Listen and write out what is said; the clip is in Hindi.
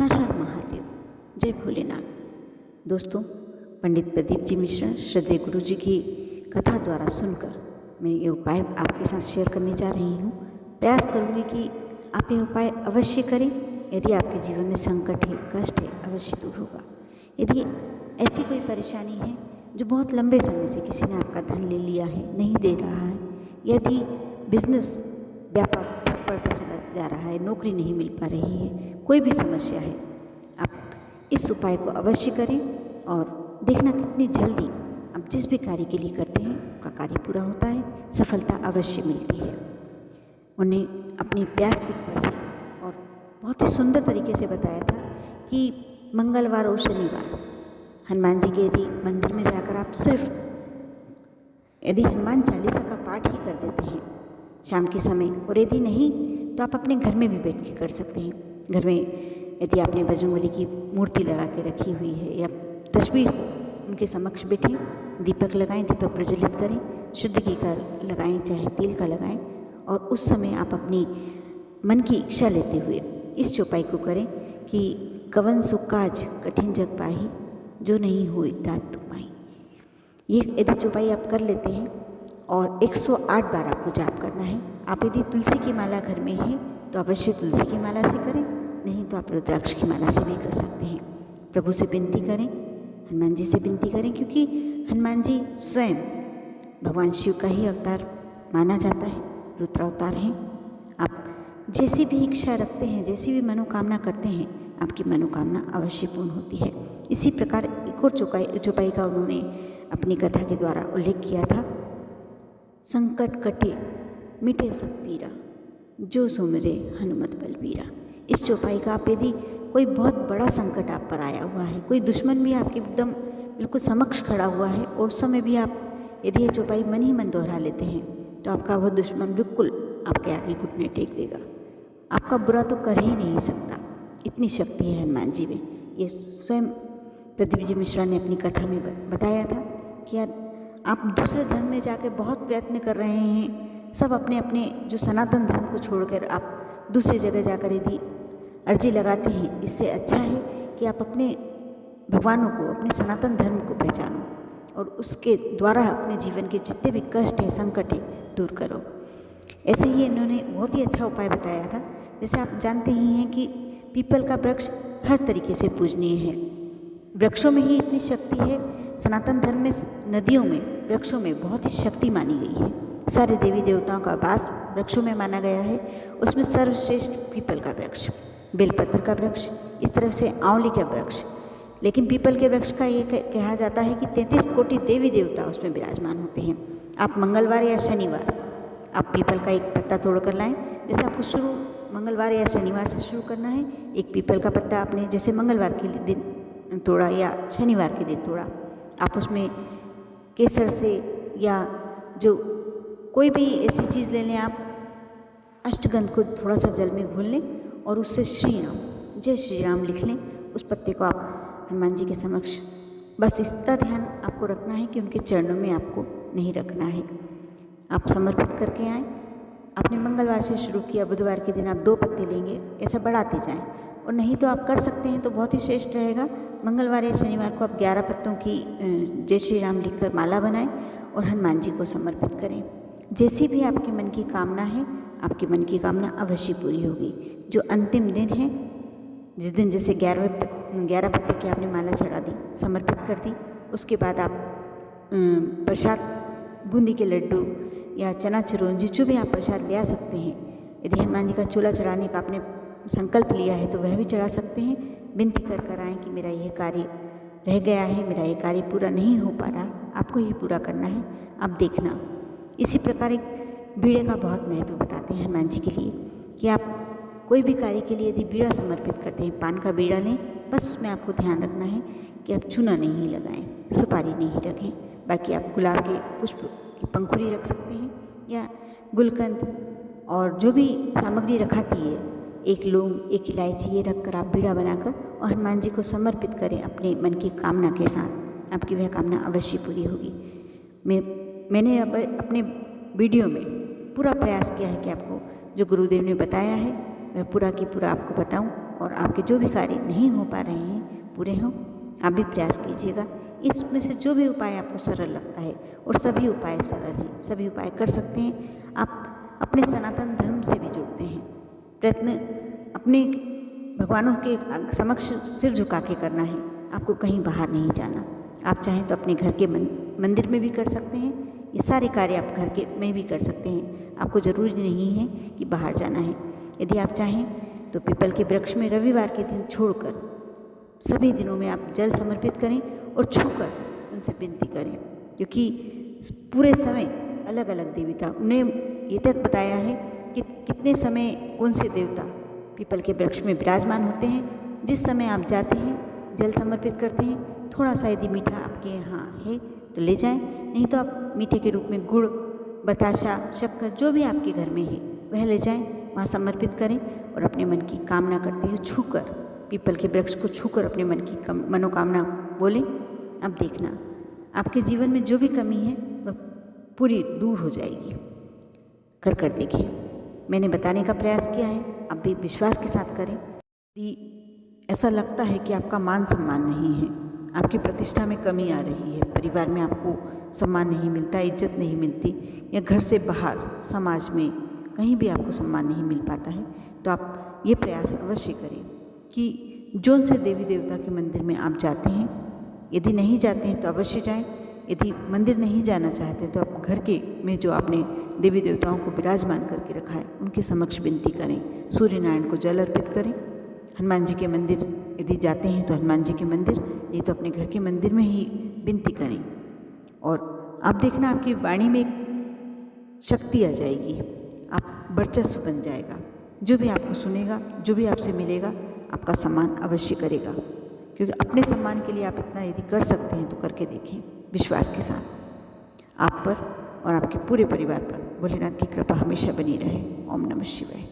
हर हर महादेव, जय भोलेनाथ। दोस्तों, पंडित प्रदीप जी मिश्रा श्रद्धेय गुरु जी की कथा द्वारा सुनकर मैं ये उपाय आपके साथ शेयर करने जा रही हूँ। प्रयास करूँगी कि आप ये उपाय अवश्य करें। यदि आपके जीवन में संकट है, कष्ट है, अवश्य दूर होगा। यदि ऐसी कोई परेशानी है जो बहुत लंबे समय से किसी ने आपका धन ले लिया है, नहीं दे रहा है, यदि बिजनेस व्यापार ठप पड़ता चला जा रहा है, नौकरी नहीं मिल पा रही है, कोई भी समस्या है, आप इस उपाय को अवश्य करें और देखना कितनी जल्दी आप जिस भी कार्य के लिए करते हैं आपका कार्य पूरा होता है, सफलता अवश्य मिलती है। उन्हें अपनी व्यासपीठ पर से और बहुत ही सुंदर तरीके से बताया था कि मंगलवार और शनिवार हनुमान जी के यदि मंदिर में जाकर आप सिर्फ यदि हनुमान चालीसा का पाठ ही कर देते हैं शाम के समय, और यदि नहीं तो आप अपने घर में भी बैठ के कर सकते हैं। घर में यदि आपने बजरंगबली की मूर्ति लगा के रखी हुई है या तस्वीर हो, उनके समक्ष बैठें, दीपक लगाएं, दीपक प्रज्वलित करें, शुद्ध घी का लगाएं चाहे तेल का लगाएं, और उस समय आप अपनी मन की इच्छा लेते हुए इस चौपाई को करें कि कवन सुख काज कठिन जग पाही, जो नहीं हुई तात तुम्हारी। ये यदि चौपाई आप कर लेते हैं और 108 बार आपको जाप करना है। आप यदि तुलसी की माला घर में है तो अवश्य तुलसी की माला से करें, नहीं तो आप रुद्राक्ष की माला से भी कर सकते हैं। प्रभु से विनती करें, हनुमान जी से विनती करें, क्योंकि हनुमान जी स्वयं भगवान शिव का ही अवतार माना जाता है, रुद्रावतार हैं। आप जैसी भी इच्छा रखते हैं, जैसी भी मनोकामना करते हैं, आपकी मनोकामना अवश्य पूर्ण होती है। इसी प्रकार एक और चौपाई का उन्होंने अपनी कथा के द्वारा उल्लेख किया था। संकट कटे मिटे सब पीरा, जो सुमिरे हनुमत बलबीरा। इस चौपाई का आप यदि कोई बहुत बड़ा संकट आप पर आया हुआ है, कोई दुश्मन भी आपके एकदम बिल्कुल समक्ष खड़ा हुआ है, और उस समय भी आप यदि ये चौपाई मन ही मन दोहरा लेते हैं तो आपका वह दुश्मन बिल्कुल आपके आगे घुटने टेक देगा। आपका बुरा तो कर ही नहीं सकता, इतनी शक्ति है हनुमान जी में। ये स्वयं प्रदीप जी मिश्रा ने अपनी कथा में बताया था कि आप दूसरे धर्म में जाकर बहुत प्रयत्न कर रहे हैं, सब अपने अपने जो सनातन धर्म को छोड़कर आप दूसरी जगह जाकर यदि अर्जी लगाते हैं, इससे अच्छा है कि आप अपने भगवानों को, अपने सनातन धर्म को पहचानो और उसके द्वारा अपने जीवन के जितने भी कष्ट है, संकट है, दूर करो। ऐसे ही इन्होंने बहुत ही अच्छा उपाय बताया था। जैसे आप जानते ही हैं कि पीपल का वृक्ष हर तरीके से पूजनीय है। वृक्षों में ही इतनी शक्ति है। सनातन धर्म में नदियों में, वृक्षों में बहुत ही शक्ति मानी गई है। सारे देवी देवताओं का वास वृक्षों में माना गया है। उसमें सर्वश्रेष्ठ पीपल का वृक्ष, बेलपत्र का वृक्ष, इस तरह से आंवले का वृक्ष। लेकिन पीपल के वृक्ष का ये कहा जाता है कि 33 कोटि देवी देवता उसमें विराजमान होते हैं। आप मंगलवार या शनिवार आप पीपल का एक पत्ता तोड़ कर लाएँ। जैसे आपको शुरू मंगलवार या शनिवार से शुरू करना है, एक पीपल का पत्ता आपने जैसे मंगलवार के दिन तोड़ा या शनिवार के दिन तोड़ा, आप उसमें केसर से या जो कोई भी ऐसी चीज़ ले लें, आप अष्टगंध को थोड़ा सा जल में घोल लें और उससे श्री राम, जय श्री राम लिख लें। उस पत्ते को आप हनुमान जी के समक्ष, बस इतना ध्यान आपको रखना है कि उनके चरणों में आपको नहीं रखना है, आप समर्पित करके आएँ। आपने मंगलवार से शुरू किया, बुधवार के दिन आप 2 पत्ते लेंगे, ऐसा बढ़ाते जाएं। और नहीं तो आप कर सकते हैं तो बहुत ही श्रेष्ठ रहेगा, मंगलवार या शनिवार को आप 11 पत्तों की जय श्री राम लिखकर माला बनाएं और हनुमान जी को समर्पित करें। जैसी भी आपके मन की कामना है, आपके मन की कामना अवश्य पूरी होगी। जो अंतिम दिन है, जिस दिन जैसे 11 पत्ते की आपने माला चढ़ा दी, समर्पित कर दी, उसके बाद आप प्रसाद, बूंदी के लड्डू या चना चिरौंजी, जो भी आप प्रसाद ले आ सकते हैं। यदि हनुमान जी का चूल्हा चढ़ाने का आपने संकल्प लिया है तो वह भी चढ़ा सकते हैं। विनती कर आएँ कि मेरा यह कार्य रह गया है, मेरा ये कार्य पूरा नहीं हो पा रहा, आपको ही पूरा करना है, आप देखना। इसी प्रकार एक बीड़े का बहुत महत्व बताते हैं हनुमान जी के लिए कि आप कोई भी कार्य के लिए यदि बीड़ा समर्पित करते हैं, पान का बीड़ा लें, बस उसमें आपको ध्यान रखना है कि आप चूना नहीं लगाएं, सुपारी नहीं रखें। बाकी आप गुलाब के पुष्प की पंखुड़ी रख सकते हैं या गुलकंद और जो भी सामग्री रखाती है, 1 लौंग, 1 इलायची, ये रखकर आप बीड़ा बनाकर और हनुमान जी को समर्पित करें अपने मन की कामना के साथ। आपकी वह कामना अवश्य पूरी होगी। मैंने अब अपने वीडियो में पूरा प्रयास किया है कि आपको जो गुरुदेव ने बताया है वह पूरा की पूरा आपको बताऊं और आपके जो भी कार्य नहीं हो पा रहे हैं पूरे हों, आप भी प्रयास कीजिएगा। इसमें से जो भी उपाय आपको सरल लगता है, और सभी उपाय सरल हैं, सभी उपाय कर सकते हैं। आप अपने सनातन धर्म से भी जुड़ते हैं। प्रयत्न अपने भगवानों के समक्ष सिर झुका के करना है, आपको कहीं बाहर नहीं जाना। आप चाहें तो अपने घर के मंदिर में भी कर सकते हैं। ये सारे कार्य आप घर के में भी कर सकते हैं, आपको ज़रूरी नहीं है कि बाहर जाना है। यदि आप चाहें तो पीपल के वृक्ष में रविवार के दिन छोड़कर सभी दिनों में आप जल समर्पित करें और छूकर उनसे विनती करें, क्योंकि पूरे समय अलग अलग देवता, उन्हें ये तक बताया है कि कितने समय कौन से देवता पीपल के वृक्ष में विराजमान होते हैं। जिस समय आप जाते हैं, जल समर्पित करते हैं, थोड़ा सा यदि मीठा आपके यहाँ है तो ले जाएं, नहीं तो आप मीठे के रूप में गुड़, बताशा, शक्कर जो भी आपके घर में है वह ले जाएं, वहाँ समर्पित करें और अपने मन की कामना करते हुए छूकर, पीपल के वृक्ष को छूकर अपने मन की मनोकामना बोलें। अब देखना आपके जीवन में जो भी कमी है वह पूरी दूर हो जाएगी। कर देखिए, मैंने बताने का प्रयास किया है, आप भी विश्वास के साथ करें। यदि ऐसा लगता है कि आपका मान सम्मान नहीं है, आपकी प्रतिष्ठा में कमी आ रही है, परिवार में आपको सम्मान नहीं मिलता, इज्जत नहीं मिलती, या घर से बाहर समाज में कहीं भी आपको सम्मान नहीं मिल पाता है, तो आप ये प्रयास अवश्य करें कि जौन से देवी देवता के मंदिर में आप जाते हैं, यदि नहीं जाते हैं तो अवश्य जाएं। यदि मंदिर नहीं जाना चाहते तो आप घर के में जो आपने देवी देवताओं को विराजमान करके रखा है उनके समक्ष विनती करें, सूर्य नारायण को जल अर्पित करें। हनुमान जी के मंदिर यदि जाते हैं तो हनुमान जी के मंदिर, नहीं तो अपने घर के मंदिर में ही विनती करें। और आप देखना आपकी वाणी में एक शक्ति आ जाएगी, आप वर्चस्व बन जाएगा। जो भी आपको सुनेगा, जो भी आपसे मिलेगा, आपका सम्मान अवश्य करेगा, क्योंकि अपने सम्मान के लिए आप इतना यदि कर सकते हैं तो करके देखें विश्वास के साथ। आप पर और आपके पूरे परिवार पर भोलेनाथ की कृपा हमेशा बनी रहे। ओम नमः शिवाय।